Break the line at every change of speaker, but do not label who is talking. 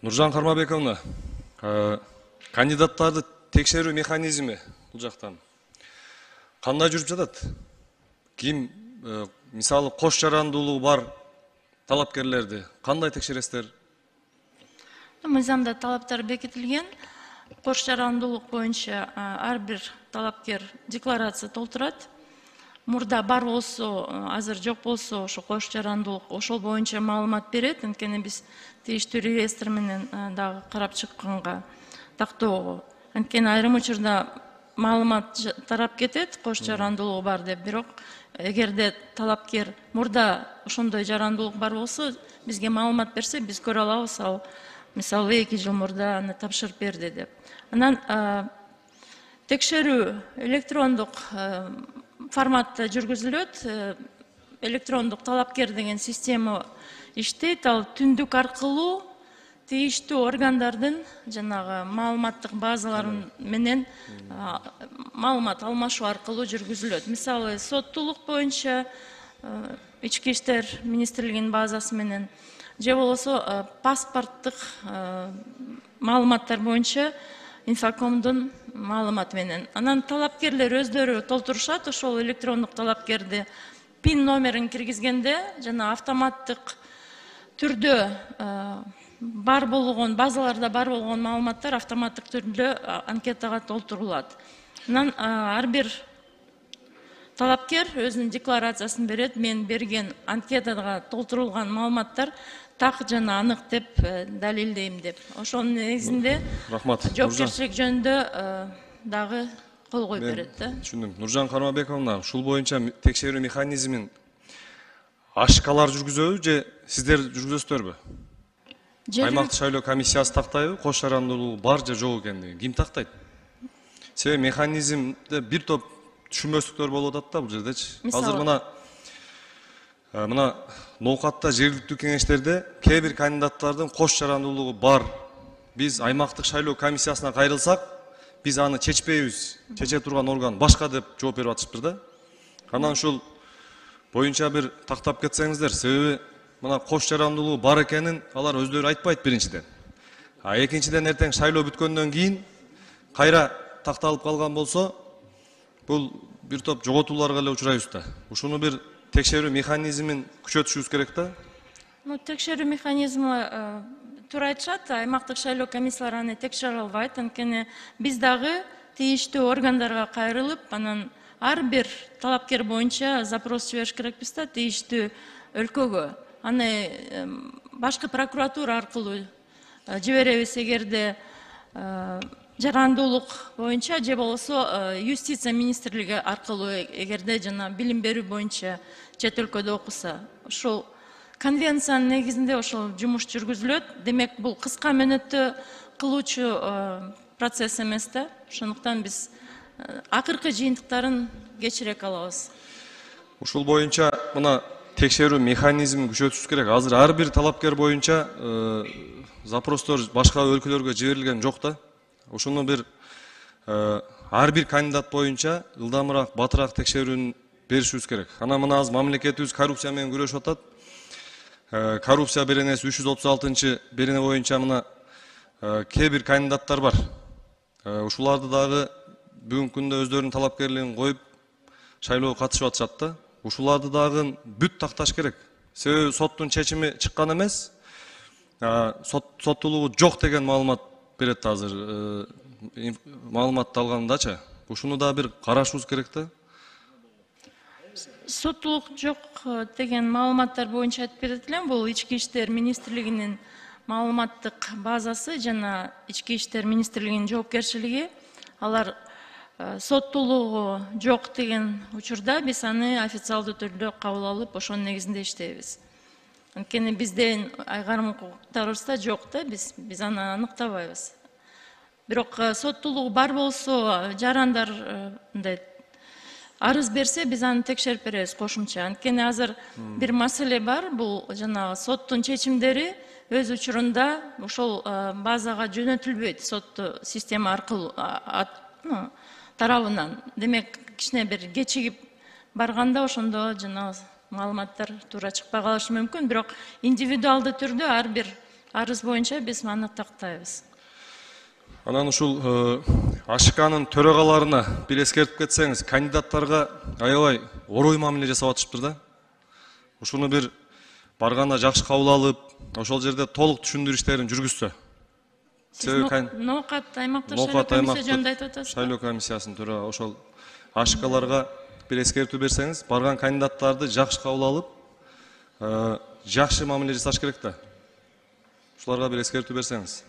Нуржан Кармабековна, кандидаттарды текшерүү механизми бул жактан кандай жүрүп жатат? Ким, мисалы, кош жарандуулугу бар талапкерлерди кандай текшересиздер?
Мыйзамда талаптар бекитилген. Кош жарандуулук боюнча ар бир талапкер декларация толтурат. Мурда бар болсо, азыр жок болсо, ошо кош жарандуулук ошол боюнча маалымат берет. Анткени биз тийиштүү реестр менен дагы карап чыкканга тактоого. Анткени айрым учурда маалымат тарап кетет, кош жарандуулугу бар деп. Бирок эгерде талапкер мурда ошондой жарандуулук бар болсо, бизге маалымат берсе, биз көрө алабыз, ал мисалы 2 жыл мурда аны тапшырып берди деп. Анан текшерүү электрондук форматта жүргүзүлөт. Электрондук талапкер деген система иштейт. Ал түндүк аркылуу тийиштүү органдардын жанагы маалыматтык базалары менен маалымат алмашуу аркылуу жүргүзүлөт. Мисалы, соттуулук боюнча Ички иштер министрлигинин базасы менен же болбосо паспорттук маалыматтар боюнча инфокомдун маалыматы менен. Анан талапкерлер өздөрү толтурушат ошол электрондук талапкерди. Пин номерин киргизгенде жана автоматтык түрдө бар болгон базаларда бар болгон маалыматтар автоматтык түрдө анкетага толтурулат. Анан ар бир талапкер өзүнүн декларациясын берет. Мен берген анкетага толтурулган маалыматтар так жана анык деп далилдейм деп. Ошонун негизинде жоопкерчилик жөнүндө дагы кол коюп берет да.
Түшүндүм. Нуржан Кармабековна, ушул боюнча текшерүү механизмин АШКалар жүргүзөбү же сиздер жүргүзөсүздөрбү? Аймактык шайлоо комиссиясы тактайбы? Кош жарандуулугу бар же жок экендигин ким тактайт? Себеби механизмде бир топ түшүнбөстүктөр болуп атат да бул жердечи. Азыр мына ноокатта жергиликтүү кеңештерде кээ бир кандидаттардын кош жарандуулугу бар. Биз аймактык шайлоо комиссиясына кайрылсак, биз аны чечпейбиз. Чече турган орган башка деп жооп берип атышыптыр да. Анан ушул боюнча бир тактап кетсеңиздер, себеби мына кош жарандуулугу бар экенин алар өздөрү айтпайт биринчиден. Экинчиден эртең шайлоо бүткөндөн кийин кайра такталып калган болсо, бул бир топ жоготууларга эле учурайбыз да. Ушуну бир текшерүү механизмин күчөтүшүбүз керек да.
Текшерүү механизми туура айтышат, аймактык шайлоо комиссиялары аны текшере албайт. Анткени биз дагы тийиштүү органдарга кайрылып, анан ар бир талапкер боюнча запрос жибериш керекпиз да, тийиштүү өлкөгө. Аны башкы прокуратура аркылуу жиберебиз эгерде жарандуулук боюнча же болбосо юстиция министрлиги аркылуу эгерде жана билим берүү боюнча чет өлкөдө окуса. Ошол конвенциянын негизинде ошол жумуш жүргүзүлөт. Демек, бул кыска мөөнөттө кылуучу процесс эмес да. Ошондуктан биз акыркы жыйынтыктарын кечирээк алабыз.
Ушул боюнча мына текшерүү механизмин күчөтүш керек. Азыр ар бир талапкер боюнча запростор башка өлкөлөргө жиберилген жок да. Ошону бир ар бир кандидат боюнча ылдамыраак, батыраак текшерүүнү беришибиз керек. Анан мына азыр мамлекетибиз коррупция менен күрөшүп атат. Коррупция беренеси 336 берене боюнча мына кээ бир кандидаттар бар. Ушуларды дагы бүгүнкү күндө өздөрүнүн талапкерлигин коюп шайлоого катышып атышат да. Ушуларды дагы бүт такташ керек. Себеби соттун чечими чыккан эмес. Соттуулугу жок деген маалымат берет азыр. Маалыматты алгандачы. Ушуну да бир карашыбыз керек да.
Соттуулук жок деген маалыматтар боюнча айтып кетет элем. Бул Ички иштер министрлигинин маалыматтык базасы жана Ички иштер министрлигинин жоопкерчилиги. Алар соттуулугу жок деген учурда биз аны официалдуу түрдө кабыл алып, ошонун негизинде иштейбиз. Анткени биздин айгарым укуктарыбызда жок да, биз аны аныктабайбыз. Бирок соттуулугу бар болсо, жарандар арыз берсе, биз аны текшерип беребиз кошумча. Анткени азыр бир маселе бар, бул жанагы соттун чечимдери өз учурунда ошол базага жөнөтүлбөйт, сотту система аркылуу тарабынан. Демек, кичине бир кечигип барганда ошондо жанагы маалыматтар туура чыкпай калышы мүмкүн. Бирок индивидуалдуу түрдө ар бир арыз боюнча биз маны тактайбыз.
Анан ушул АШКнын төрагаларына бир эскертип кетсеңиз, кандидаттарга аябай орой мамиле жасап атышыптыр да. Ушуну бир барганда жакшы кабыл алып, ошол жерде толук түшүндүрүү иштерин жүргүзсө.
Ноокат аймактык шайлоо комиссия жөнүндө айтып атасызбы?
Шайлоо комиссиясынын төрагасы ошол АШКларга бир эскертүү берсеңиз, барган кандидаттарды жакшы кабыл алып, жакшы мамиле жасаш керек да. Ушуларга бир эскертүү берсеңиз.